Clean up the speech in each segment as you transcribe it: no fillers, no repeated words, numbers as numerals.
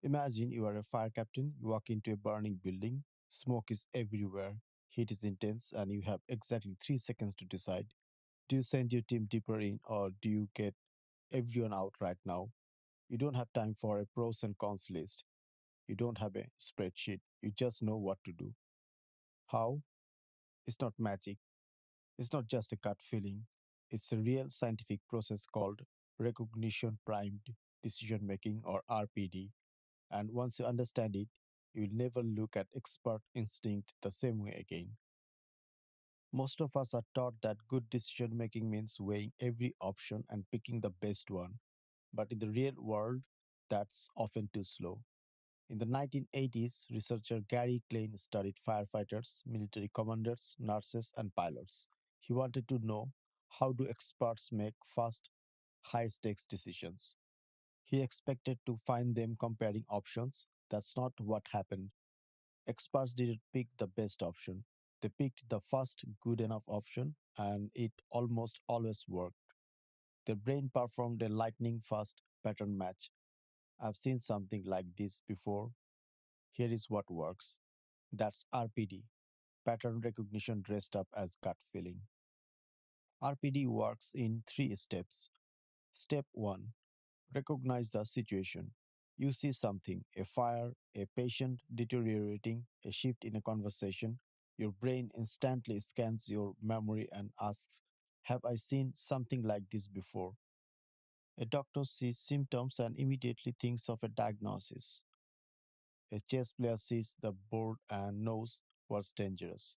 Imagine you are a fire captain, you walk into a burning building, smoke is everywhere, heat is intense, and you have exactly 3 seconds to decide. Do you send your team deeper in or do you get everyone out right now? You don't have time for a pros and cons list. You don't have a spreadsheet. You just know what to do. How? It's not magic. It's not just a gut feeling. It's a real scientific process called recognition primed decision making or RPD. And once you understand it, you'll never look at expert instinct the same way again. Most of us are taught that good decision making means weighing every option and picking the best one. But in the real world, that's often too slow. In the 1980s, researcher Gary Klein studied firefighters, military commanders, nurses, and pilots. He wanted to know, how do experts make fast, high stakes decisions? He expected to find them comparing options. That's not what happened. Experts didn't pick the best option. They picked the first good enough option, and it almost always worked. Their brain performed a lightning fast pattern match. I've seen something like this before. Here is what works. That's RPD, pattern recognition dressed up as gut feeling. RPD works in three steps. Step 1: recognize the situation. You see something, a fire, a patient deteriorating, a shift in a conversation. Your brain instantly scans your memory and asks, have I seen something like this before? A doctor sees symptoms and immediately thinks of a diagnosis. A chess player sees the board and knows what's dangerous.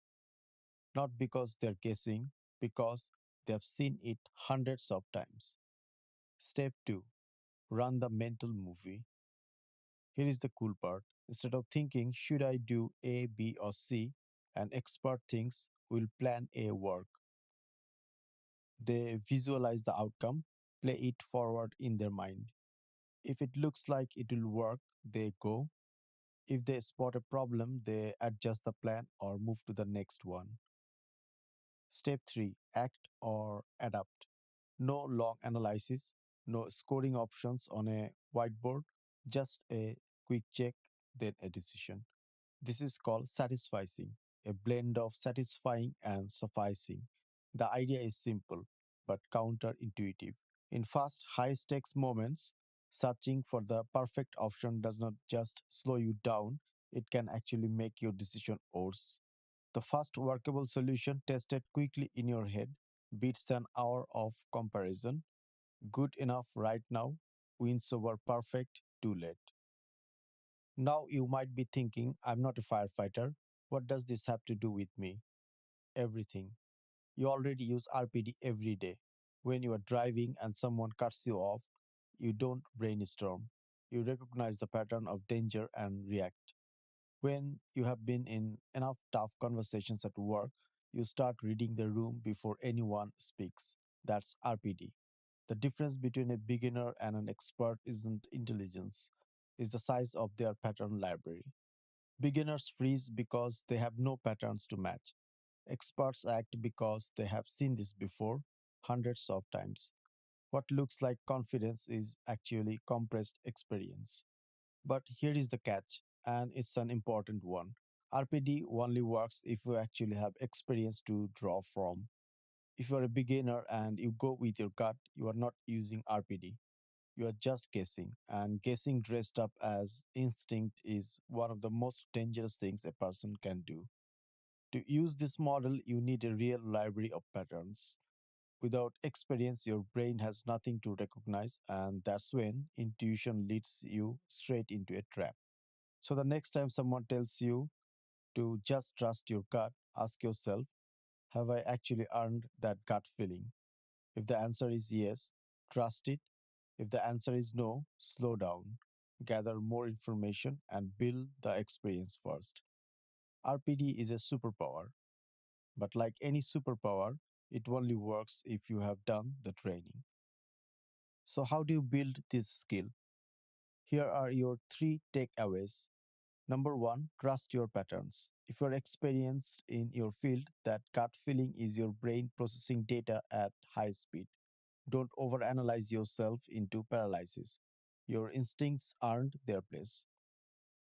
Not because they're guessing, because they've seen it hundreds of times. Step 2: run the mental movie. Here is the cool part. Instead of thinking, should I do A, B, or C, an expert thinks, will plan A work. They visualize the outcome, play it forward in their mind. If it looks like it will work, they go. If they spot a problem, they adjust the plan or move to the next one. Step 3: act or adapt. No long analysis, no scoring options on a whiteboard, just a quick check, then a decision. This is called satisficing, a blend of satisfying and sufficing. The idea is simple but counterintuitive. In fast, high stakes moments, searching for the perfect option does not just slow you down, it can actually make your decision worse. The first workable solution tested quickly in your head beats an hour of comparison. Good enough right now wins over perfect too late. Now you might be thinking, I'm not a firefighter. What does this have to do with me? Everything. You already use RPD every day. When you are driving and someone cuts you off, you don't brainstorm. You recognize the pattern of danger and react. When you have been in enough tough conversations at work, you start reading the room before anyone speaks. That's RPD. The difference between a beginner and an expert isn't intelligence, it's the size of their pattern library. Beginners freeze because they have no patterns to match. Experts act because they have seen this before, hundreds of times. What looks like confidence is actually compressed experience. But here is the catch, and it's an important one. RPD only works if you actually have experience to draw from. If you're a beginner and you go with your gut, you are not using RPD. You are just guessing, and guessing dressed up as instinct is one of the most dangerous things a person can do. To use this model, you need a real library of patterns. Without experience, your brain has nothing to recognize, and that's when intuition leads you straight into a trap. So, the next time someone tells you to just trust your gut, ask yourself, have I actually earned that gut feeling? If the answer is yes, trust it. If the answer is no, slow down, gather more information, and build the experience first. RPD is a superpower, but like any superpower, it only works if you have done the training. So, how do you build this skill? Here are your three takeaways. Number one, trust your patterns. If you're experienced in your field, that gut feeling is your brain processing data at high speed. Don't overanalyze yourself into paralysis. Your instincts earned their place.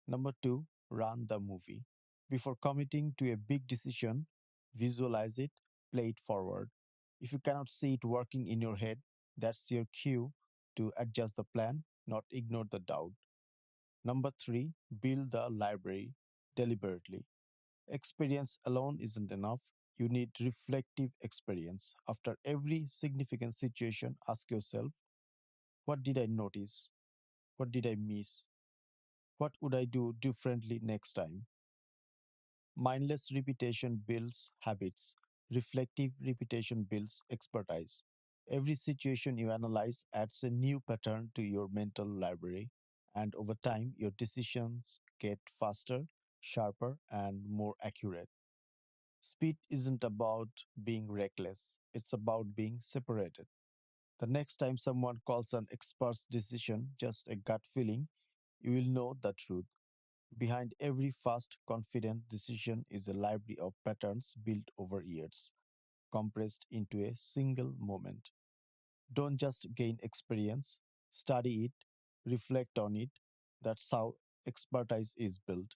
Number two, run the movie. Before committing to a big decision, visualize it, play it forward. If you cannot see it working in your head, that's your cue to adjust the plan, not ignore the doubt. Number three, build the library deliberately. Experience alone isn't enough. You need reflective experience. After every significant situation, ask yourself, what did I notice? What did I miss? What would I do differently next time? Mindless repetition builds habits. Reflective repetition builds expertise. Every situation you analyze adds a new pattern to your mental library, and over time, your decisions get faster, sharper, and more accurate. Speed isn't about being reckless, it's about being separated. The next time someone calls an expert's decision just a gut feeling, you will know the truth. Behind every fast, confident decision is a library of patterns built over years, compressed into a single moment. Don't just gain experience, study it, reflect on it. That's how expertise is built.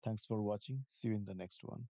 Thanks for watching. See you in the next one.